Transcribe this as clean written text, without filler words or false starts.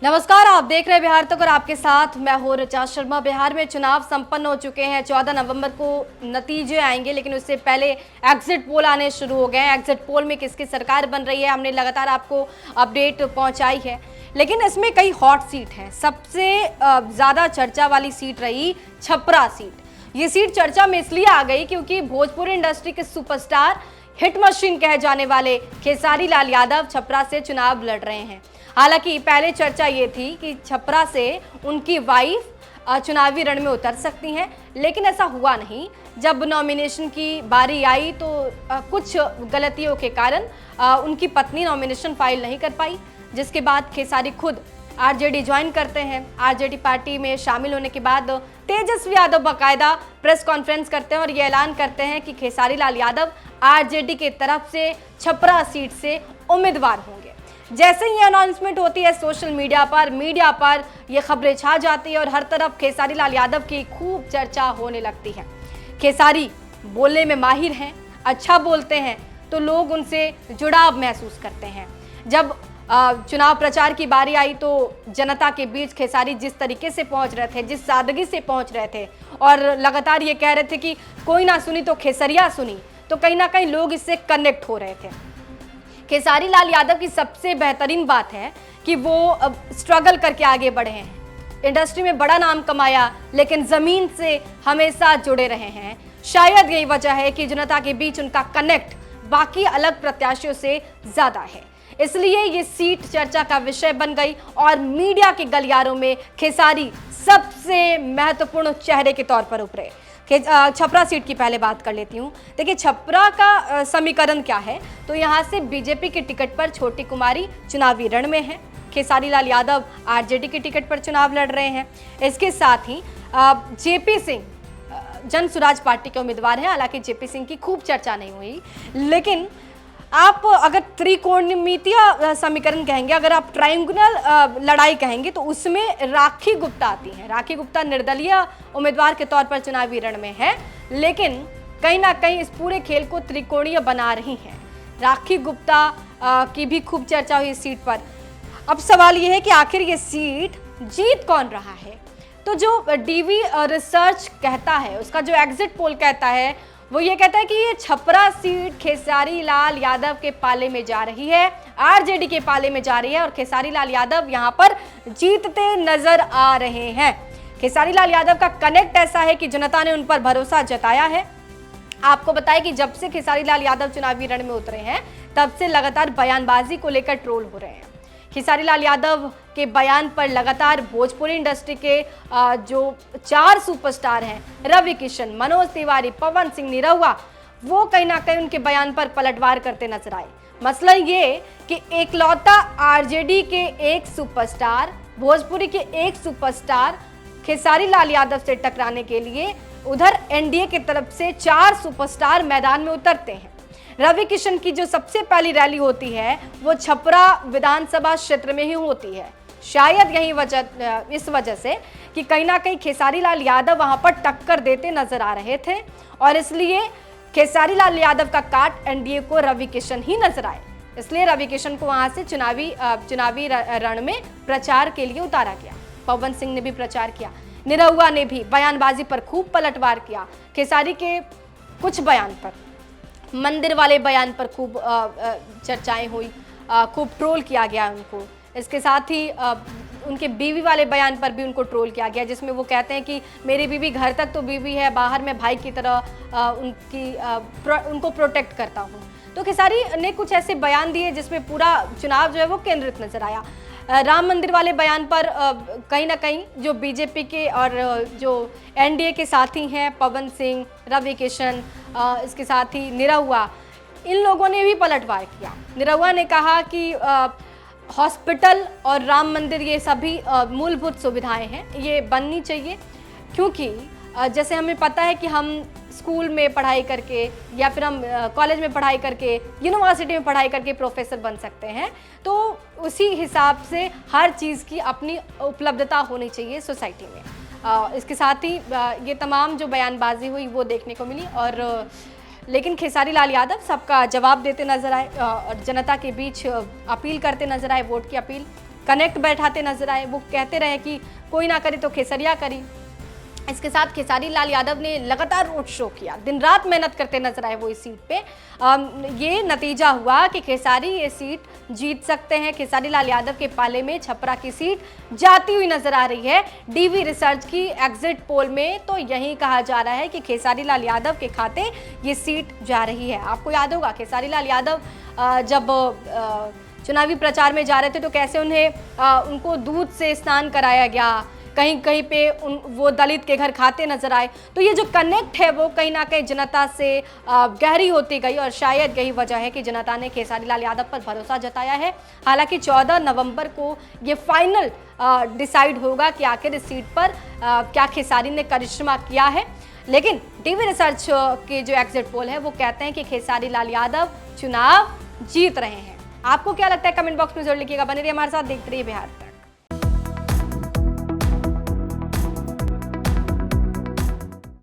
नमस्कार, आप देख रहे हैं बिहार तक और आपके साथ मैं हूं ऋचा शर्मा। बिहार में चुनाव संपन्न हो चुके हैं। 14 नवंबर को नतीजे आएंगे, लेकिन उससे पहले एग्जिट पोल आने शुरू हो गए हैं। एग्जिट पोल में किसकी सरकार बन रही है, हमने लगातार आपको अपडेट पहुंचाई है। लेकिन इसमें कई हॉट सीट हैं। सबसे ज़्यादा चर्चा वाली सीट रही छपरा सीट। ये सीट चर्चा में इसलिए आ गई क्योंकि भोजपुरी इंडस्ट्री के सुपरस्टार, हिट मशीन कहे जाने वाले खेसारी लाल यादव छपरा से चुनाव लड़ रहे हैं। हालांकि पहले चर्चा ये थी कि छपरा से उनकी वाइफ चुनावी रण में उतर सकती हैं, लेकिन ऐसा हुआ नहीं। जब नॉमिनेशन की बारी आई तो कुछ गलतियों के कारण उनकी पत्नी नॉमिनेशन फाइल नहीं कर पाई, जिसके बाद खेसारी खुद आरजेडी ज्वाइन करते हैं। आरजेडी पार्टी में शामिल होने के बाद तेजस्वी यादव बाकायदा प्रेस कॉन्फ्रेंस करते हैं और ये ऐलान करते हैं कि खेसारी लाल यादव आरजेडी के तरफ से छपरा सीट से उम्मीदवार होंगे। जैसे ही अनाउंसमेंट होती है, सोशल मीडिया पर ये खबरें छा जाती है और हर तरफ खेसारी लाल यादव की खूब चर्चा होने लगती है। खेसारी बोलने में माहिर हैं, अच्छा बोलते हैं, तो लोग उनसे जुड़ाव महसूस करते हैं। जब चुनाव प्रचार की बारी आई तो जनता के बीच खेसारी जिस तरीके से पहुंच रहे थे, जिस सादगी से पहुंच रहे थे और लगातार ये कह रहे थे कि कोई ना सुनी तो खेसरिया सुनी, तो कहीं ना कहीं लोग इससे कनेक्ट हो रहे थे। खेसारी लाल यादव की सबसे बेहतरीन बात है कि वो स्ट्रगल करके आगे बढ़े हैं, इंडस्ट्री में बड़ा नाम कमाया, लेकिन जमीन से हमेशा जुड़े रहे हैं। शायद यही वजह है कि जनता के बीच उनका कनेक्ट बाकी अलग प्रत्याशियों से ज्यादा है, इसलिए ये सीट चर्चा का विषय बन गई और मीडिया के गलियारों में खेसारी सबसे महत्वपूर्ण चेहरे के तौर पर उभरे। छपरा सीट की पहले बात कर लेती हूँ। देखिए, छपरा का समीकरण क्या है, तो यहाँ से बीजेपी के टिकट पर छोटी कुमारी चुनावी रण में है। खेसारी लाल यादव आरजेडी के टिकट पर चुनाव लड़ रहे हैं। इसके साथ ही जेपी सिंह जन स्वराज पार्टी के उम्मीदवार हैं। हालांकि जेपी सिंह की खूब चर्चा नहीं हुई, लेकिन आप अगर त्रिकोणमितीय समीकरण कहेंगे, अगर आप ट्रायंगुलर लड़ाई कहेंगे, तो उसमें राखी गुप्ता आती हैं। राखी गुप्ता निर्दलीय उम्मीदवार के तौर पर चुनावी रण में है, लेकिन कहीं ना कहीं इस पूरे खेल को त्रिकोणीय बना रही हैं। राखी गुप्ता की भी खूब चर्चा हुई इस सीट पर। अब सवाल यह है कि आखिर ये सीट जीत कौन रहा है। तो जो डीवी रिसर्च कहता है, उसका जो एग्जिट पोल कहता है, वो ये कहता है कि ये छपरा सीट खेसारी लाल यादव के पाले में जा रही है, आरजेडी के पाले में जा रही है और खेसारी लाल यादव यहां पर जीतते नजर आ रहे हैं। खेसारी लाल यादव का कनेक्ट ऐसा है कि जनता ने उन पर भरोसा जताया है। आपको बताएं कि जब से खेसारी लाल यादव चुनावी रण में उतरे हैं, तब से लगातार बयानबाजी को लेकर ट्रोल हो रहे हैं। खेसारी लाल यादव के बयान पर लगातार भोजपुरी इंडस्ट्री के जो 4 सुपरस्टार हैं, रवि किशन, मनोज तिवारी, पवन सिंह, निरहुआ, वो कहीं ना कहीं उनके बयान पर पलटवार करते नजर आए। मसला ये कि एकलौता आरजेडी के एक सुपरस्टार, भोजपुरी के एक सुपरस्टार खेसारी लाल यादव से टकराने के लिए उधर एनडीए की तरफ से 4 सुपरस्टार मैदान में उतरते हैं। रवि किशन की जो सबसे पहली रैली होती है वो छपरा विधानसभा क्षेत्र में ही होती है। शायद इस वजह से कि कहीं ना कहीं खेसारी लाल यादव वहां पर टक्कर देते नजर आ रहे थे और इसलिए खेसारी लाल यादव का काट एनडीए को रवि किशन ही नजर आए, इसलिए रवि किशन को वहां से चुनावी रण में प्रचार के लिए उतारा गया। पवन सिंह ने भी प्रचार किया, निरहुआ ने भी बयानबाजी पर खूब पलटवार किया। खेसारी के कुछ बयान पर, मंदिर वाले बयान पर खूब चर्चाएं हुई, खूब ट्रोल किया गया उनको। इसके साथ ही उनके बीवी वाले बयान पर भी उनको ट्रोल किया गया, जिसमें वो कहते हैं कि मेरी बीवी घर तक तो बीवी है, बाहर में भाई की तरह उनको प्रोटेक्ट करता हूँ। तो खेसारी ने कुछ ऐसे बयान दिए जिसमें पूरा चुनाव जो है वो केंद्रित नजर आया। राम मंदिर वाले बयान पर कहीं ना कहीं जो बीजेपी के और जो एनडीए के साथी हैं, पवन सिंह, रवि किशन, इसके साथ ही निरहुआ, इन लोगों ने भी पलटवार किया। निरहुआ ने कहा कि हॉस्पिटल और राम मंदिर ये सभी मूलभूत सुविधाएं हैं, ये बननी चाहिए, क्योंकि जैसे हमें पता है कि हम स्कूल में पढ़ाई करके या फिर हम कॉलेज में पढ़ाई करके, यूनिवर्सिटी में पढ़ाई करके प्रोफेसर बन सकते हैं, तो उसी हिसाब से हर चीज़ की अपनी उपलब्धता होनी चाहिए सोसाइटी में। इसके साथ ही ये तमाम जो बयानबाजी हुई वो देखने को मिली और लेकिन खेसारी लाल यादव सबका जवाब देते नजर आए और जनता के बीच अपील करते नजर आए, वोट की अपील। कनेक्ट बैठाते नजर आए। वो कहते रहे कि कोई ना करे तो खेसरिया करी। इसके साथ खेसारी लाल यादव ने लगातार रोड शो किया, दिन रात मेहनत करते नजर आए वो इस सीट पे। ये नतीजा हुआ कि खेसारी ये सीट जीत सकते हैं। खेसारी लाल यादव के पाले में छपरा की सीट जाती हुई नजर आ रही है। डीवी रिसर्च की एग्जिट पोल में तो यही कहा जा रहा है कि खेसारी लाल यादव के खाते ये सीट जा रही है। आपको याद होगा खेसारी लाल यादव जब चुनावी प्रचार में जा रहे थे तो कैसे उनको दूध से स्नान कराया गया, कहीं कहीं पे वो दलित के घर खाते नजर आए। तो ये जो कनेक्ट है वो कहीं ना कहीं जनता से गहरी होती गई और शायद यही वजह है कि जनता ने खेसारी लाल यादव पर भरोसा जताया है। हालांकि 14 नवंबर को ये फाइनल डिसाइड होगा कि आखिर इस सीट पर क्या खेसारी ने करिश्मा किया है। लेकिन डीवी रिसर्च के जो एग्जिट पोल है वो कहते हैं कि खेसारी लाल यादव चुनाव जीत रहे हैं। आपको क्या लगता है कमेंट बॉक्स में जरूर लिखिएगा। बने रहिए हमारे साथ, देखते रहिए बिहार तक।